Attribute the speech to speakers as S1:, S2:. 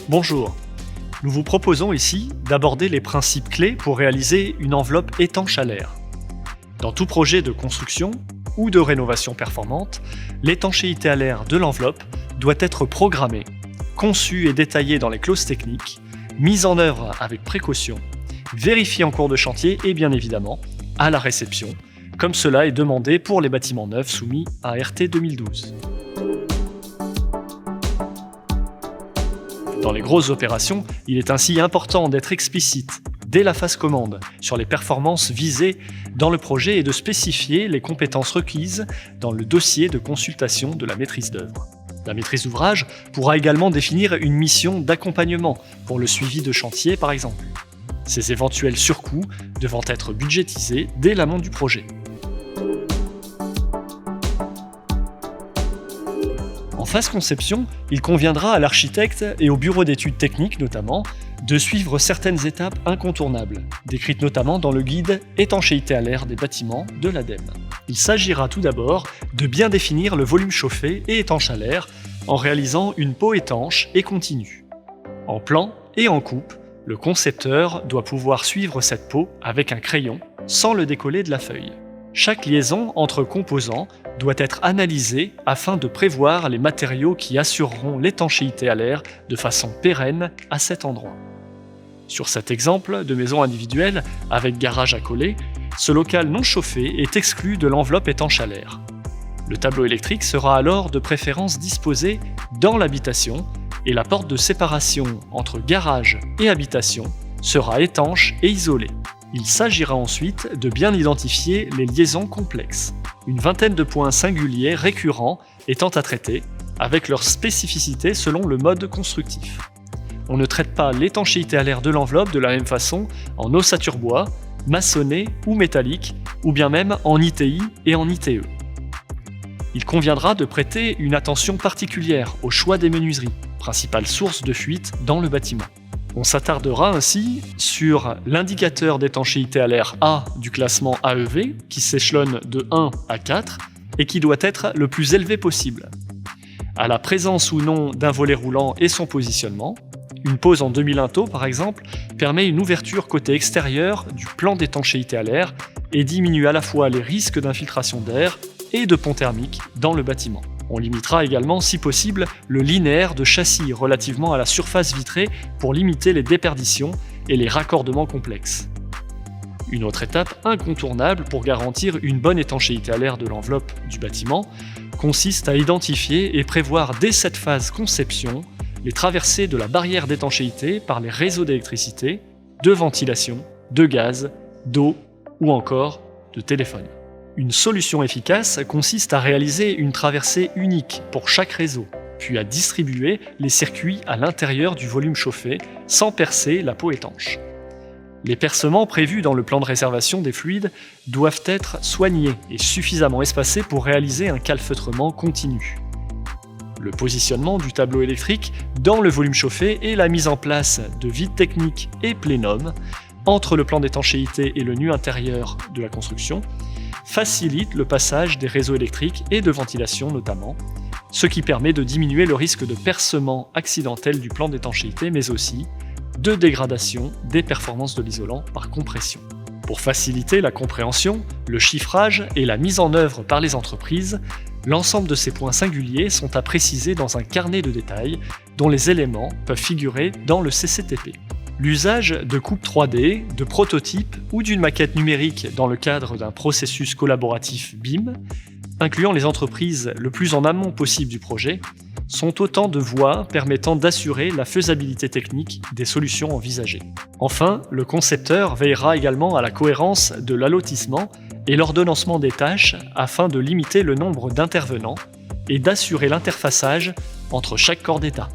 S1: Bonjour, nous vous proposons ici d'aborder les principes clés pour réaliser une enveloppe étanche à l'air. Dans tout projet de construction ou de rénovation performante, l'étanchéité à l'air de l'enveloppe doit être programmée, conçue et détaillée dans les clauses techniques, mise en œuvre avec précaution, vérifiée en cours de chantier et bien évidemment à la réception, comme cela est demandé pour les bâtiments neufs soumis à RT 2012. Dans les grosses opérations, il est ainsi important d'être explicite dès la phase commande sur les performances visées dans le projet et de spécifier les compétences requises dans le dossier de consultation de la maîtrise d'œuvre. La maîtrise d'ouvrage pourra également définir une mission d'accompagnement pour le suivi de chantier par exemple. Ces éventuels surcoûts devant être budgétisés dès l'amont du projet. En phase conception, il conviendra à l'architecte et au bureau d'études techniques notamment de suivre certaines étapes incontournables, décrites notamment dans le guide étanchéité à l'air des bâtiments de l'ADEME. Il s'agira tout d'abord de bien définir le volume chauffé et étanche à l'air en réalisant une peau étanche et continue. En plan et en coupe, le concepteur doit pouvoir suivre cette peau avec un crayon sans le décoller de la feuille. Chaque liaison entre composants doit être analysée afin de prévoir les matériaux qui assureront l'étanchéité à l'air de façon pérenne à cet endroit. Sur cet exemple de maison individuelle avec garage accolé, ce local non chauffé est exclu de l'enveloppe étanche à l'air. Le tableau électrique sera alors de préférence disposé dans l'habitation et la porte de séparation entre garage et habitation sera étanche et isolée. Il s'agira ensuite de bien identifier les liaisons complexes. Une vingtaine de points singuliers récurrents étant à traiter, avec leurs spécificités selon le mode constructif. On ne traite pas l'étanchéité à l'air de l'enveloppe de la même façon en ossature bois, maçonné ou métallique, ou bien même en ITI et en ITE. Il conviendra de prêter une attention particulière au choix des menuiseries, principale source de fuite dans le bâtiment. On s'attardera ainsi sur l'indicateur d'étanchéité à l'air A du classement AEV, qui s'échelonne de 1 à 4 et qui doit être le plus élevé possible. À la présence ou non d'un volet roulant et son positionnement, une pose en demi-linteau par exemple permet une ouverture côté extérieur du plan d'étanchéité à l'air et diminue à la fois les risques d'infiltration d'air et de pont thermique dans le bâtiment. On limitera également, si possible, le linéaire de châssis relativement à la surface vitrée pour limiter les déperditions et les raccordements complexes. Une autre étape incontournable pour garantir une bonne étanchéité à l'air de l'enveloppe du bâtiment consiste à identifier et prévoir dès cette phase conception les traversées de la barrière d'étanchéité par les réseaux d'électricité, de ventilation, de gaz, d'eau ou encore de téléphone. Une solution efficace consiste à réaliser une traversée unique pour chaque réseau, puis à distribuer les circuits à l'intérieur du volume chauffé sans percer la peau étanche. Les percements prévus dans le plan de réservation des fluides doivent être soignés et suffisamment espacés pour réaliser un calfeutrement continu. Le positionnement du tableau électrique dans le volume chauffé et la mise en place de vides techniques et plénum entre le plan d'étanchéité et le nu intérieur de la construction facilite le passage des réseaux électriques et de ventilation notamment, ce qui permet de diminuer le risque de percement accidentel du plan d'étanchéité, mais aussi de dégradation des performances de l'isolant par compression. Pour faciliter la compréhension, le chiffrage et la mise en œuvre par les entreprises, l'ensemble de ces points singuliers sont à préciser dans un carnet de détails dont les éléments peuvent figurer dans le CCTP. L'usage de coupes 3D, de prototypes ou d'une maquette numérique dans le cadre d'un processus collaboratif BIM, incluant les entreprises le plus en amont possible du projet, sont autant de voies permettant d'assurer la faisabilité technique des solutions envisagées. Enfin, le concepteur veillera également à la cohérence de l'allotissement et l'ordonnancement des tâches afin de limiter le nombre d'intervenants et d'assurer l'interfaçage entre chaque corps d'état.